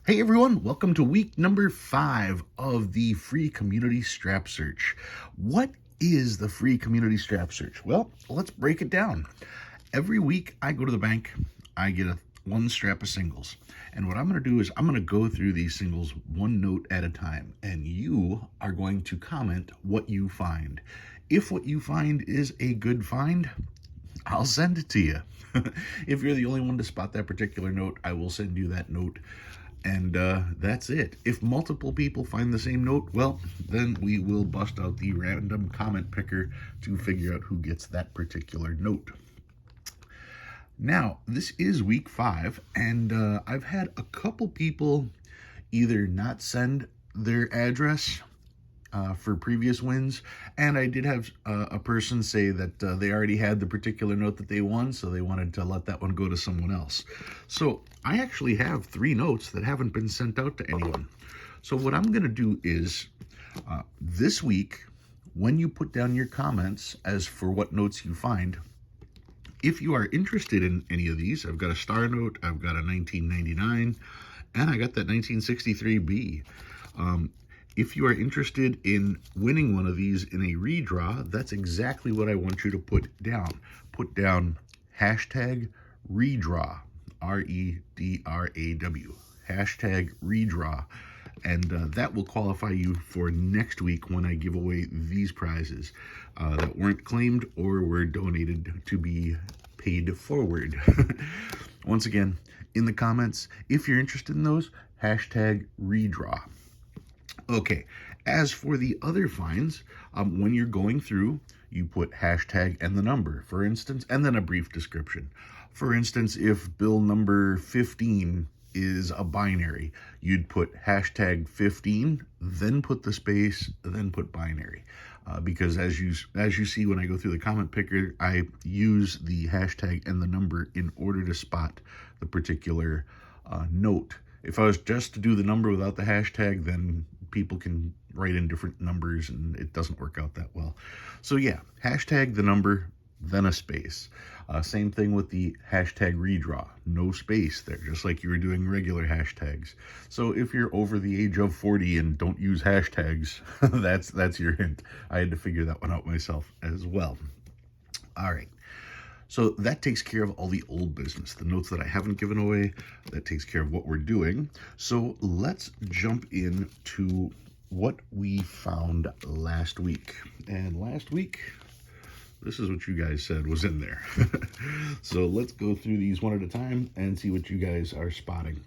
Hey everyone, welcome to week number 5 of the free community strap search. What is the free community strap search? Well, let's break it down. Every week I go to the bank, I get one strap of singles. And what I'm going to do is I'm going to go through these singles one note at a time. And you are going to comment what you find. If what you find is a good find, I'll send it to you. If you're the only one to spot that particular note, I will send you that note. And that's it. If multiple people find the same note, well, then we will bust out the random comment picker to figure out who gets that particular note. Now, this is week 5, and I've had a couple people either not send their address for previous wins, and I did have a person say that they already had the particular note that they won, so they wanted to let that one go to someone else. So I actually have 3 notes that haven't been sent out to anyone. So what I'm going to do is this week, when you put down your comments as for what notes you find, if you are interested in any of these, I've got a star note, I've got a 1999, and I got that 1963B. If you are interested in winning one of these in a redraw, that's exactly what I want you to put down. Put down hashtag redraw, REDRAW, hashtag redraw. And that will qualify you for next week when I give away these prizes that weren't claimed or were donated to be paid forward. Once again, in the comments, if you're interested in those, hashtag redraw. Okay, as for the other fines, when you're going through, you put hashtag and the number, for instance, and then a brief description. For instance, if bill number 15 is a binary, you'd put hashtag 15, then put the space, then put binary. Because as you see when I go through the comment picker, I use the hashtag and the number in order to spot the particular note. If I was just to do the number without the hashtag, then people can write in different numbers and it doesn't work out that well. So yeah, hashtag the number, then a space. Same thing with the hashtag redraw, no space there, just like you were doing regular hashtags. So if you're over the age of 40 and don't use hashtags, that's your hint. I had to figure that one out myself as well. All right. So that takes care of all the old business, the notes that I haven't given away. That takes care of what we're doing. So let's jump into what we found last week. And last week, this is what you guys said was in there. So let's go through these one at a time and see what you guys are spotting.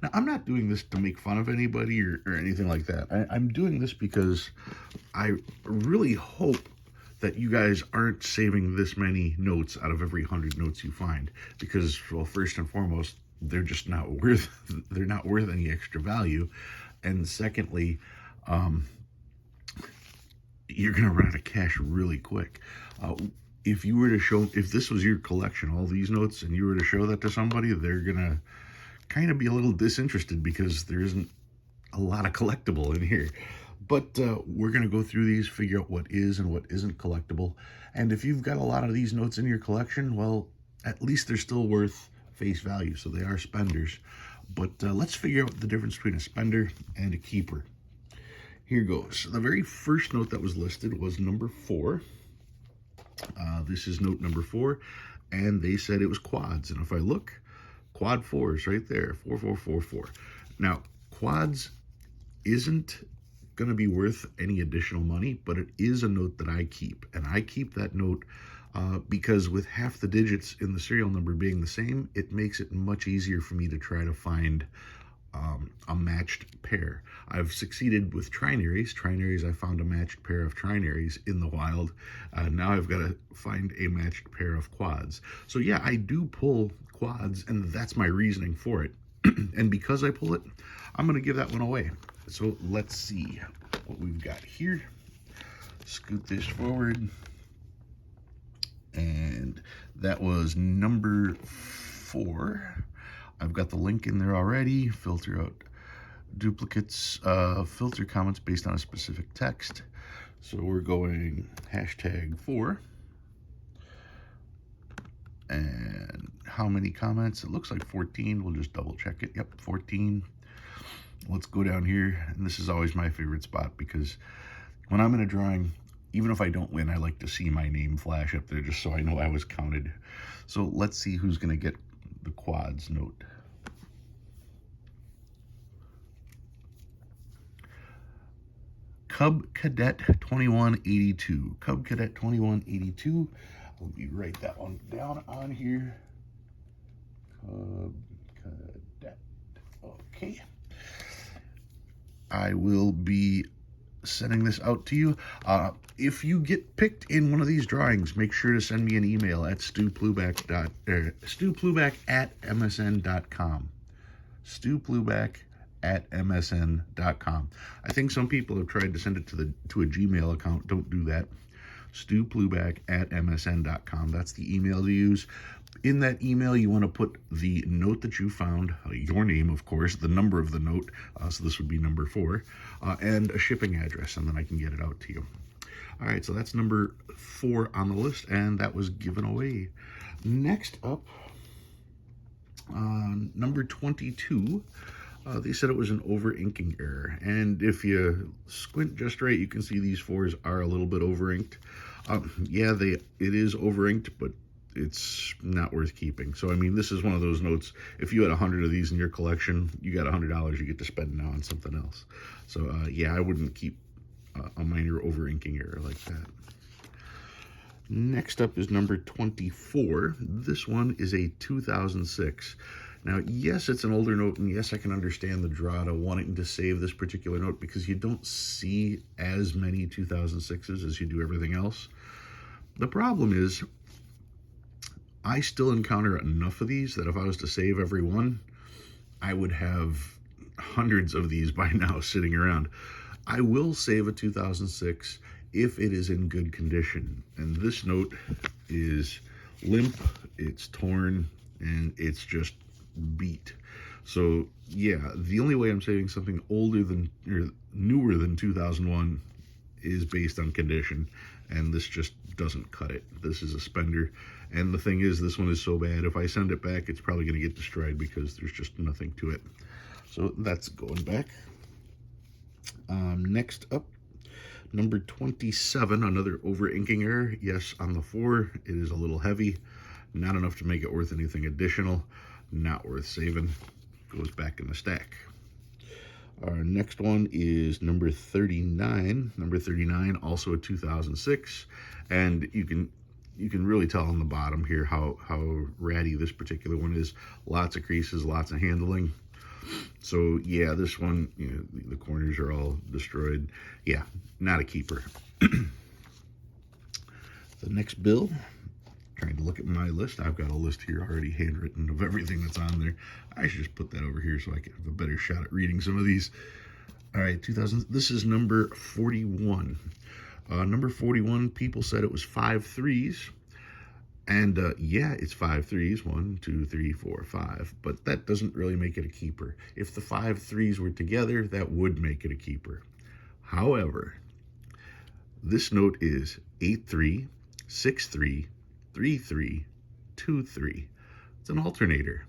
Now, I'm not doing this to make fun of anybody or anything like that. I'm doing this because I really hope that you guys aren't saving this many notes out of every 100 notes you find, because, well, first and foremost, they're just not worth any extra value, and secondly, you're gonna run out of cash really quick. If you were to show, if this was your collection, all these notes, and you were to show that to somebody, they're gonna kind of be a little disinterested because there isn't a lot of collectible in here. But we're going to go through these, figure out what is and what isn't collectible. And if you've got a lot of these notes in your collection, well, at least they're still worth face value, so they are spenders. But let's figure out the difference between a spender and a keeper. Here goes. The very first note that was listed was number 4. This is note number 4, and they said it was quads. And if I look, quad 4 is right there, 4444. Now, quads isn't going to be worth any additional money, but it is a note that I keep, and I keep that note because with half the digits in the serial number being the same, it makes it much easier for me to try to find a matched pair. I've succeeded with trinaries. I found a matched pair of trinaries in the wild. Now I've got to find a matched pair of quads. So yeah, I do pull quads, and that's my reasoning for it. And because I pull it, I'm going to give that one away. So let's see what we've got here. Scoot this forward. And that was number 4. I've got the link in there already. Filter out duplicates, filter comments based on a specific text. So we're going hashtag 4. And how many comments? It looks like 14. We'll just double check it. Yep, 14. let's go down here. And this is always my favorite spot because when I'm in a drawing, even if I don't win, I like to see my name flash up there just so I know I was counted. So let's see who's going to get the quads note. Cub Cadet 2182. Cub Cadet 2182. Let me write that one down on here. Cub Cadet. Okay. I will be sending this out to you. If you get picked in one of these drawings, make sure to send me an email at stupluback@msn.com. stupluback@msn.com. I think some people have tried to send it to a Gmail account. Don't do that. stupluback@msn.com. That's the email to use. In that email, you want to put the note that you found, your name, of course, the number of the note, so this would be number 4, and a shipping address, and then I can get it out to you. All right, so that's number 4 on the list, and that was given away. Next up, number 22, they said it was an over-inking error, and if you squint just right, you can see these 4s are a little bit over-inked. Yeah, it is over-inked, but it's not worth keeping. So, I mean, this is one of those notes. If you had 100 of these in your collection, you got $100 you get to spend now on something else. So, yeah, I wouldn't keep a minor over-inking error like that. Next up is number 24. This one is a 2006. Now, yes, it's an older note, and yes, I can understand the draw to wanting to save this particular note because you don't see as many 2006s as you do everything else. The problem is, I still encounter enough of these that if I was to save every one, I would have hundreds of these by now sitting around. I will save a 2006 if it is in good condition. And this note is limp, it's torn, and it's just beat. So yeah, the only way I'm saving something older than or newer than 2001 is based on condition, and this just doesn't cut it. This is a spender, and the thing is, this one is so bad, if I send it back, it's probably going to get destroyed because there's just nothing to it. So that's going back. Next up, number 27, another over-inking error. Yes, on the 4, it is a little heavy, not enough to make it worth anything additional, not worth saving, goes back in the stack. Our next one is number 39. Number 39, also a 2006, and you can really tell on the bottom here how ratty this particular one is. Lots of creases, lots of handling. So yeah, this one, you know, the corners are all destroyed. Yeah, not a keeper. The next bill, trying to look at my list. I've got a list here already handwritten of everything that's on there. I should just put that over here so I can have a better shot at reading some of these. All right, 2000. This is number 41. Number 41, people said it was 5 3s. And yeah, it's 5 3s, 1, 2, 3, 4, 5, but that doesn't really make it a keeper. If the 5 3s were together, that would make it a keeper. However, this note is 8 3, 6 3, 3 3, 2 3. It's an alternator.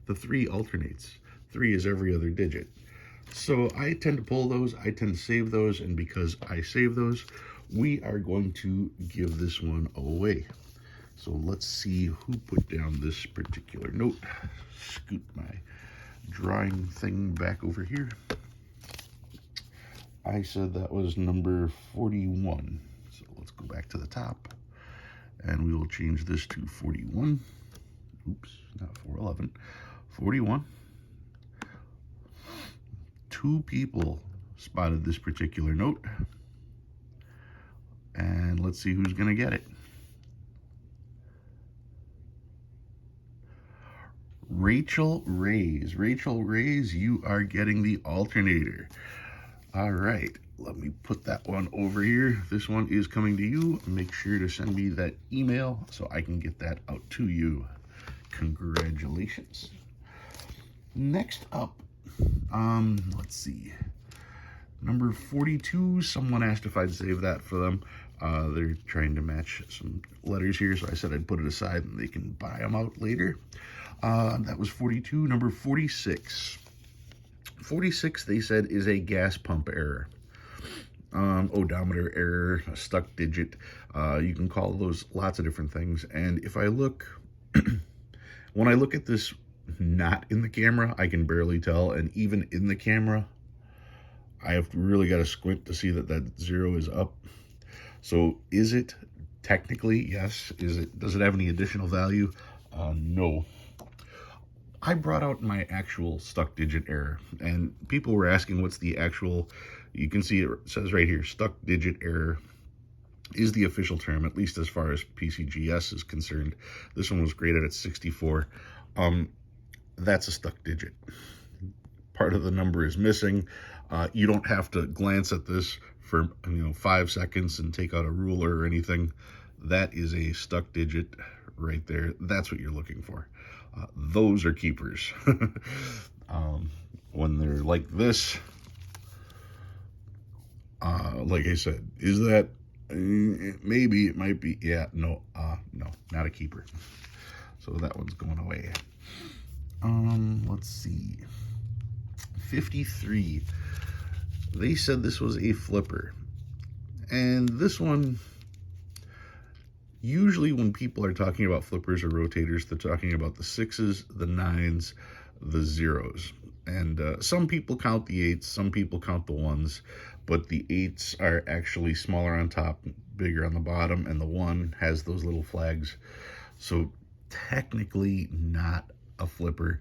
The 3 alternates. 3 is every other digit. So I tend to pull those, I tend to save those, and because I save those, we are going to give this one away. So let's see who put down this particular note. Scoot my drawing thing back over here. I said that was number 41. So let's go back to the top, and we will change this to 41. Oops, not 411. 41. 2 people spotted this particular note, and let's see who's going to get it. Rachel Rays. Rachel Rays, you are getting the alternator. All right, let me put that one over here. This one is coming to you. Make sure to send me that email so I can get that out to you. Congratulations. Next up, let's see. Number 42, someone asked if I'd save that for them. They're trying to match some letters here, so I said I'd put it aside and they can buy them out later. That was 42. Number 46. 46, they said, is a gas pump error. Odometer error, a stuck digit. You can call those lots of different things. And if I look, when I look at this not in the camera, I can barely tell. And even in the camera, I have really got to squint to see that that 0 is up. So is it technically? Yes. Does it have any additional value? No. I brought out my actual stuck digit error, and people were asking what's the actual. You can see it says right here, stuck digit error is the official term, at least as far as PCGS is concerned. This one was graded at 64. That's a stuck digit. Part of the number is missing. You don't have to glance at this for 5 seconds and take out a ruler or anything. That is a stuck digit right there. That's what you're looking for. Those are keepers. When they're like this, like I said, is that maybe it might be? Yeah, no, no, not a keeper. So that one's going away. Let's see. 53. They said this was a flipper, and this one. Usually when people are talking about flippers or rotators, they're talking about the 6s, the 9s, the 0s. And some people count the 8s, some people count the 1s, but the 8s are actually smaller on top, bigger on the bottom, and the 1 has those little flags. So technically not a flipper.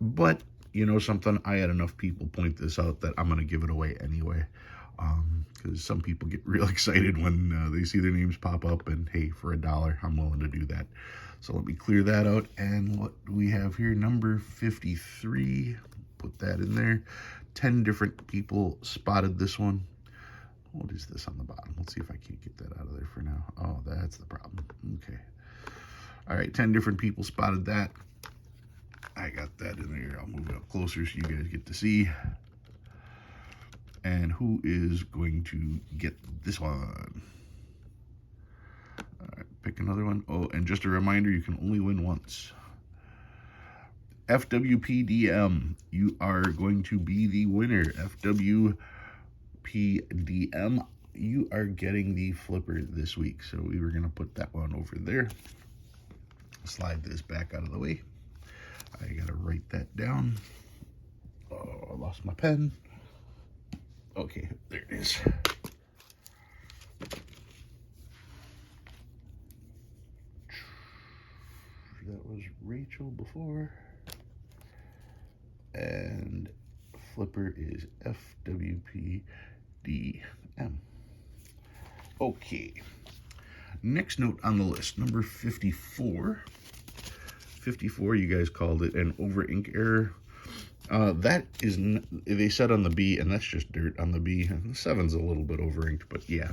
But you know something, I had enough people point this out that I'm going to give it away anyway. Because some people get real excited when they see their names pop up, and hey, for $1, I'm willing to do that. So let me clear that out. And what do we have here? Number 53. Put that in there. 10 different people spotted this one. What is this on the bottom? Let's see if I can't get that out of there for now. Oh, that's the problem. Okay. All right, 10 different people spotted that. I got that in there. I'll move it up closer so you guys get to see. And who is going to get this one? All right, pick another one. Oh, and just a reminder, you can only win once. FWPDM, you are going to be the winner. FWPDM, you are getting the flipper this week. So we were going to put that one over there. Slide this back out of the way. I got to write that down. Oh, I lost my pen. Okay, there it is. That was Rachel before. And flipper is FWPDM. Okay. Next note on the list, number 54. 54, you guys called it an over ink error. That is, they said on the B, and that's just dirt on the B. The 7's a little bit over inked, but yeah,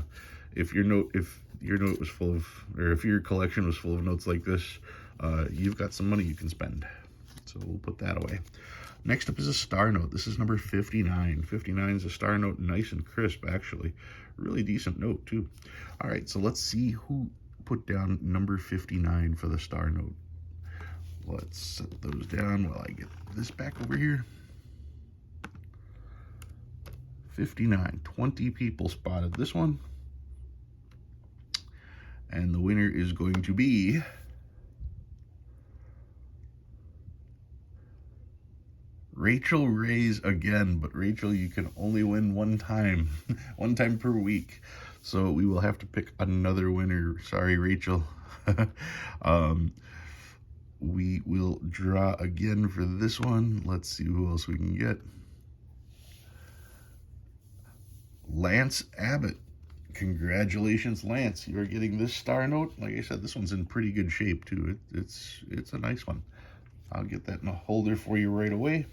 if your note was full of, or if your collection was full of notes like this, you've got some money you can spend. So we'll put that away. Next up is a star note. This is number 59. 59 is a star note, nice and crisp, actually. Really decent note, too. All right, so let's see who put down number 59 for the star note. Let's set those down while I get this back over here. 59. 20 people spotted this one. And the winner is going to be Rachel Rays again. But Rachel, you can only win one time. One time per week. So we will have to pick another winner. Sorry, Rachel. We will draw again for this one. Let's see who else we can get. Lance Abbott. Congratulations, Lance. You're getting this star note. Like I said, this one's in pretty good shape, too. It's a nice one. I'll get that in a holder for you right away.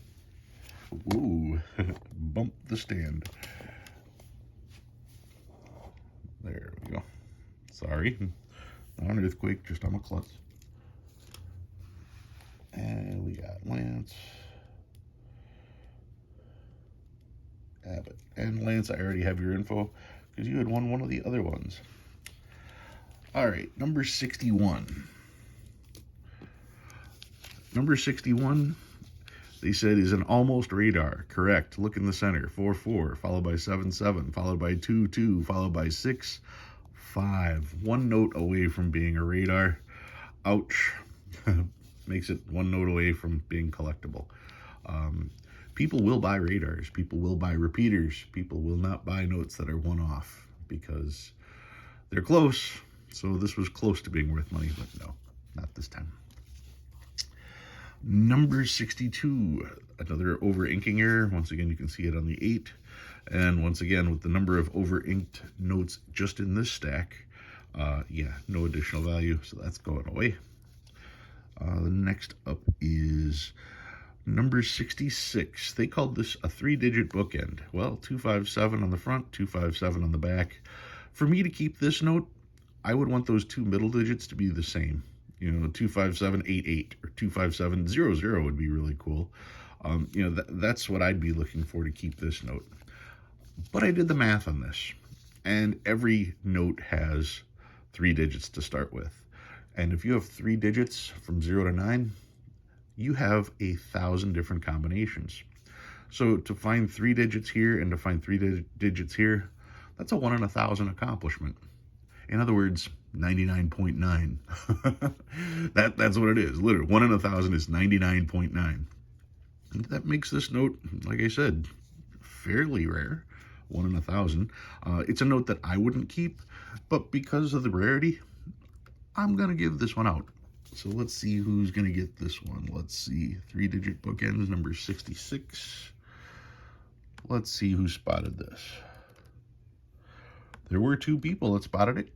Ooh, bump the stand. There we go. Sorry. Not an earthquake, just on a klutz. And we got Lance, Abbott. And Lance, I already have your info because you had won one of the other ones. All right, number 61. Number 61, They said is an almost radar. Correct. Look in the center. 4-4, followed by 7-7, followed by 2-2, followed by 6-5. One note away from being a radar. Ouch. Makes it one note away from being collectible. People will buy radars. People will buy repeaters. People will not buy notes that are one-off because they're close. So this was close to being worth money, but no, not this time. Number 62, another over-inking error. Once again, you can see it on the 8. And once again, with the number of over-inked notes just in this stack, yeah, no additional value, so that's going away. The next up is number 66. They called this a 3-digit bookend. Well, 257 on the front, 257 on the back. For me to keep this note, I would want those two middle digits to be the same. You know, 25788 or 25700 would be really cool. You know, that's what I'd be looking for to keep this note. But I did the math on this, and every note has 3 digits to start with. And if you have 3 digits from 0 to 9, you have 1,000 different combinations. So to find 3 digits here and to find 3 digits here, that's a 1 in 1,000 accomplishment. In other words, 99.9. That's what it is. Literally, 1 in 1,000 is 99.9. That makes this note, like I said, fairly rare. 1 in 1,000. It's a note that I wouldn't keep, but because of the rarity, I'm going to give this one out. So let's see who's going to get this one. Let's see. 3-digit bookends, number 66. Let's see who spotted this. There were 2 people that spotted it.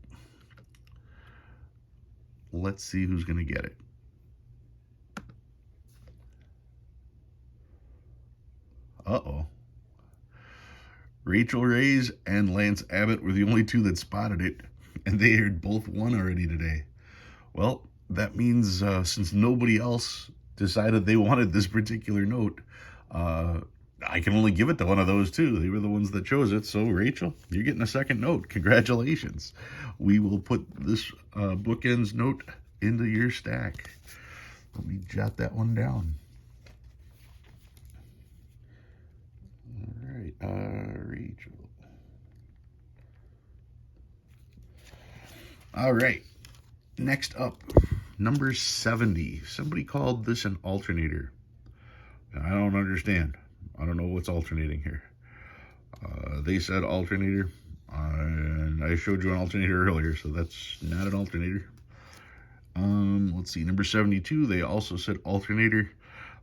Let's see who's going to get it. Uh-oh. Rachel Reyes and Lance Abbott were the only 2 that spotted it, and they had both won already today. Well, that means since nobody else decided they wanted this particular note, I can only give it to one of those 2. They were the ones that chose it. So, Rachel, you're getting a second note. Congratulations. We will put this bookends note into your stack. Let me jot that one down. All right, Rachel. All right, next up, number 70. Somebody called this an alternator. I don't understand. I don't know what's alternating here. They said alternator, and I showed you an alternator earlier, so that's not an alternator. Let's see, number 72, they also said alternator.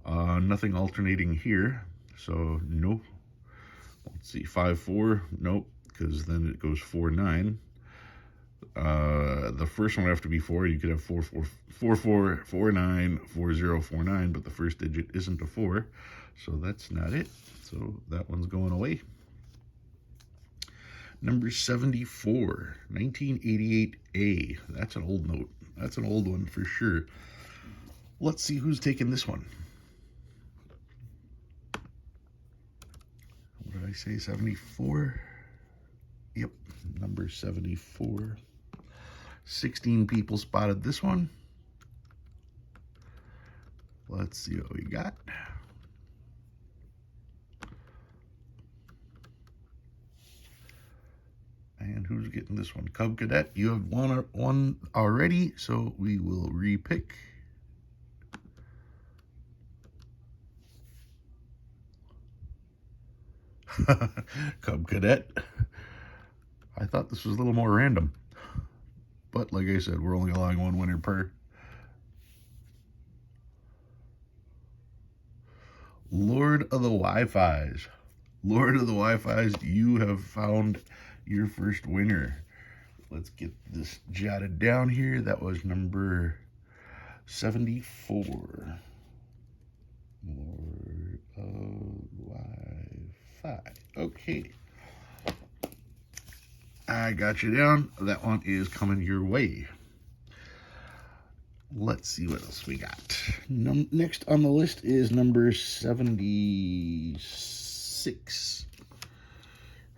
Nothing alternating here, so no. Let's see, 5-4, nope, because then it goes 4-9. The first one would have to be 4. You could have 4-4, 4-4, 4-9, 4-0, 4-9, but the first digit isn't a 4, so that's not it. So that one's going away. Number 74, 1988A. That's an old note. That's an old one for sure. Let's see who's taking this one. What did I say? 74? Yep, number 74. 16 people spotted this one. Let's see what we got. And who's getting this one? Cub Cadet, you have one already, so we will repick. Cub Cadet. I thought this was a little more random. But like I said, we're only allowing one winner per. Lord of the Wi-Fi's. Lord of the Wi-Fi's, you have found your first winner. Let's get this jotted down here. That was number 74. Lord of Wi-Fi. Okay. I got you down. That one is coming your way. Let's see what else we got. Next on the list is number 76.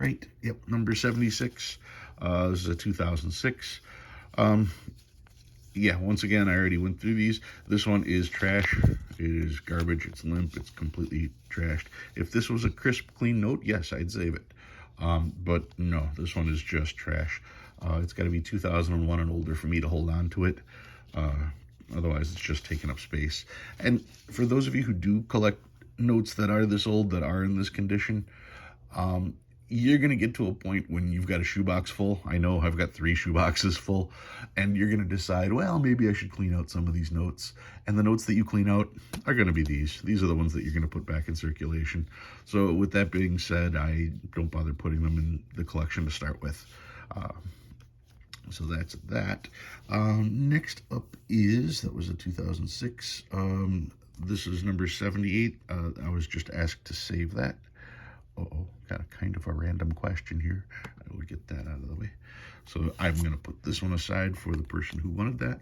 Right? Yep, number 76. This is a 2006. Yeah, once again, I already went through these. This one is trash. It is garbage. It's limp. It's completely trashed. If this was a crisp, clean note, yes, I'd save it. But no, this one is just trash. It's got to be 2001 and older for me to hold on to it. Otherwise, it's just taking up space. And for those of you who do collect notes that are this old, that are in this condition, you're going to get to a point when you've got a shoebox full. I know I've got 3 shoeboxes full, and you're going to decide, well, maybe I should clean out some of these notes. And the notes that you clean out are going to be these. These are the ones that you're going to put back in circulation. So with that being said, I don't bother putting them in the collection to start with. So that's that. Next up that was a 2006. This is number 78. I was just asked to save that. Uh-oh, got a kind of a random question here. I will get that out of the way. So I'm going to put this one aside for the person who wanted that.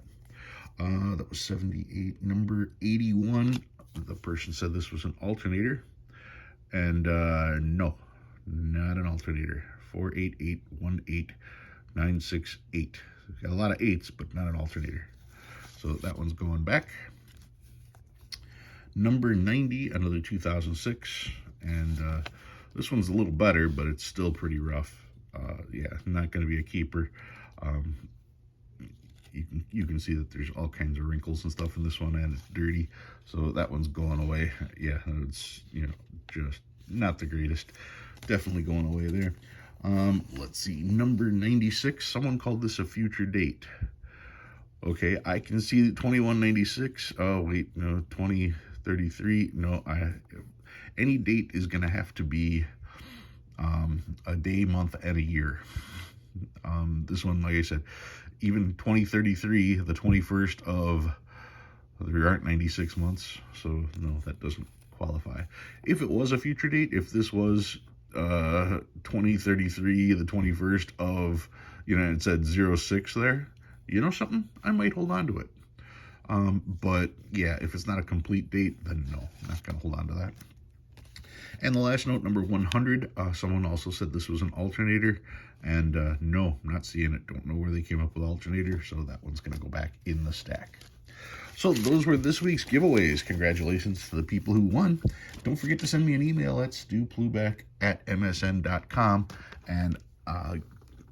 That was 78. Number 81, the person said this was an alternator. And no, not an alternator. 48818-968. Got a lot of 8s, but not an alternator. So that one's going back. Number 90, another 2006. And this one's a little better, but it's still pretty rough. Yeah, not going to be a keeper. You can see that there's all kinds of wrinkles and stuff in this one, and it's dirty. So that one's going away. Yeah, it's, just not the greatest. Definitely going away there. Let's see, number 96. Someone called this a future date. Okay, I can see 2196. Oh wait, no, 2033. No, any date is going to have to be a day, month, and a year. This one, like I said, even 2033, the 21st of, there aren't 96 months, so no, that doesn't qualify. If it was a future date, if this was 2033, the 21st of, it said 06 there, something, I might hold on to it. But yeah, if it's not a complete date, then no, I'm not going to hold on to that. And the last note, number 100, someone also said this was an alternator, and no, I'm not seeing it. Don't know where they came up with alternator, so that one's going to go back in the stack. So those were this week's giveaways. Congratulations to the people who won. Don't forget to send me an email at stupluback@msn.com and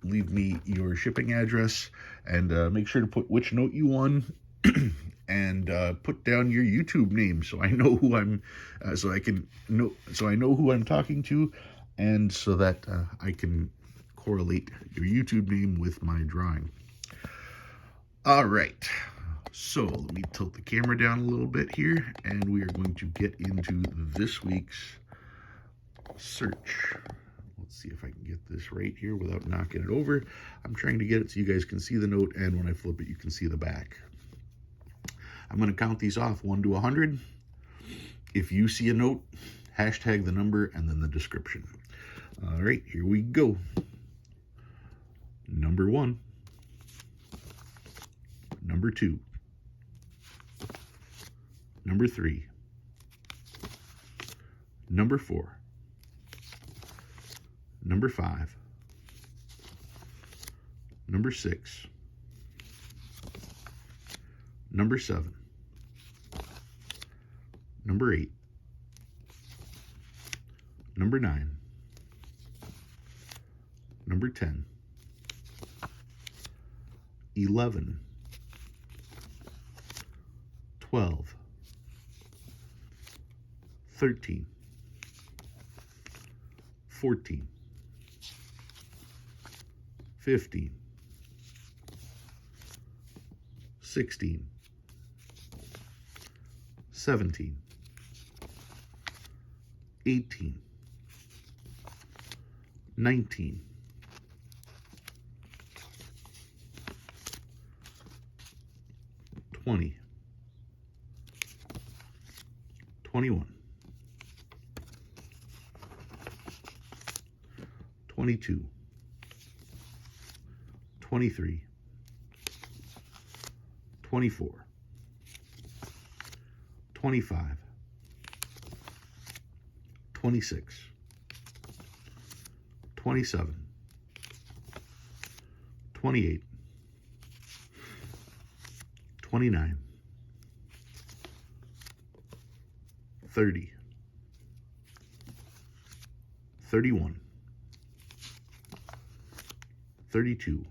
leave me your shipping address, and make sure to put which note you won. And put down your YouTube name so I know who I'm, so I know who I'm talking to, and so that I can correlate your YouTube name with my drawing. All right, so let me tilt the camera down a little bit here, and we are going to get into this week's search. Let's see if I can get this right here without knocking it over. I'm trying to get it so you guys can see the note, and when I flip it, you can see the back. I'm going to count these off 1 to 100. If you see a note, hashtag the number and then the description. All right, here we go. Number 1. Number 2. Number 3. Number 4. Number 5. Number 6. Number 7. Number 8. Number 9. Number 10. 11. 12. 13. 14. 15. 16. 17. 18. 19. 20. 21. 22. 23. 24. 25. 26. 27. 28. 29. 30, 31, 32,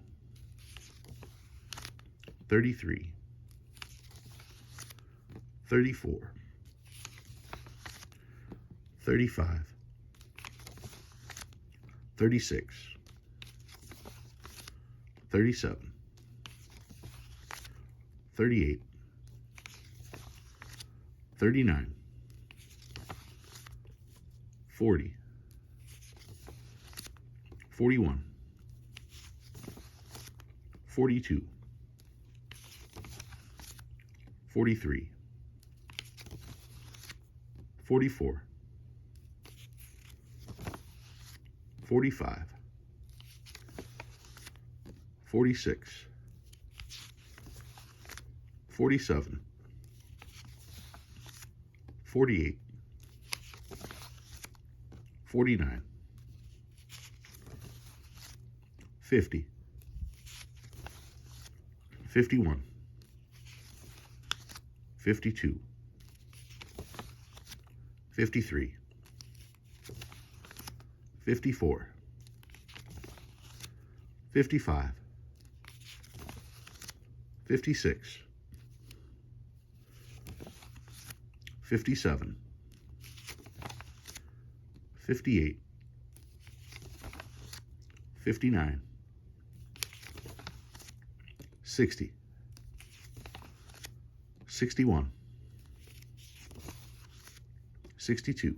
33, 34, 35, 36, 37, 38, 39, 40, 41, 42, 43, 44, 45, 46, 47, 48, 49, 50, 51, 52, 53, 54, 55, 56, 57, 58, 59, 60, 61, 62,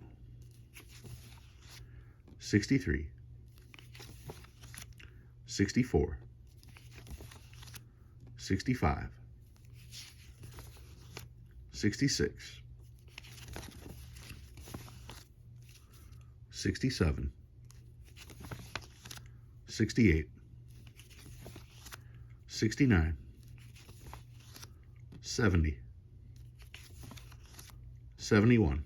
63, 64, 65, 66, 67, 68, 69, 70, 71,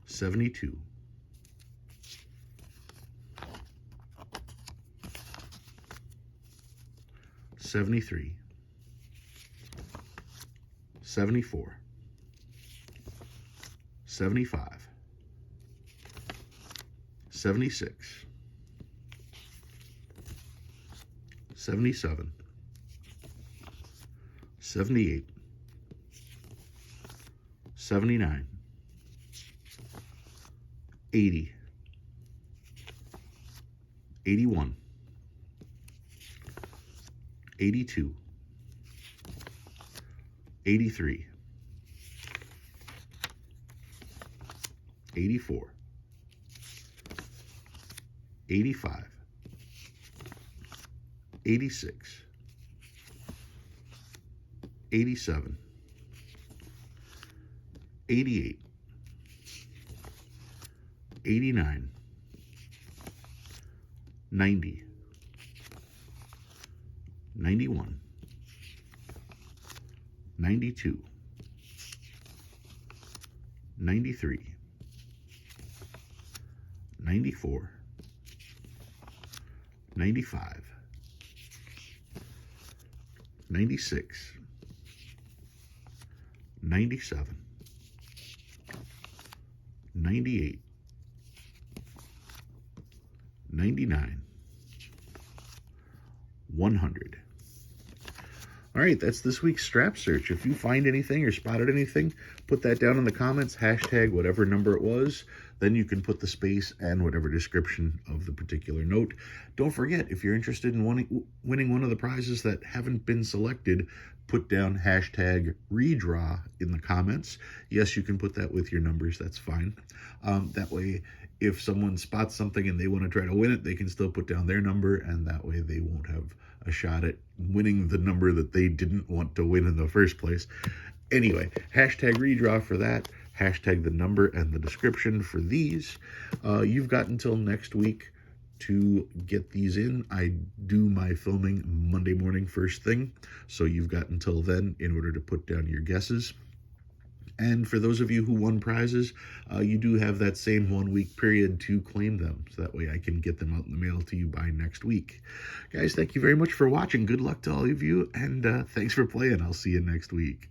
72, 73, 74, 75, 76, 77, 78, 79, 80, 81, 82, 83, 84, 85, 86, 87, 88, 89, 90, 91, 92, 93, 94, 95, 96, 97, 98, 99, 100. All right, that's this week's strap search. If you find anything or spotted anything, put that down in the comments, hashtag whatever number it was. Then you can put the space and whatever description of the particular note. Don't forget, if you're interested in winning one of the prizes that haven't been selected, put down hashtag redraw in the comments. Yes, you can put that with your numbers. That's fine. That way, if someone spots something and they want to try to win it, they can still put down their number, and that way they won't have a shot at winning the number that they didn't want to win in the first place. Anyway, hashtag redraw for that. Hashtag the number and the description for these. You've got until next week to get these in. I do my filming Monday morning first thing, so you've got until then in order to put down your guesses. And for those of you who won prizes, you do have that same 1 week period to claim them. So that way I can get them out in the mail to you by next week. Guys, thank you very much for watching. Good luck to all of you, and thanks for playing. I'll see you next week.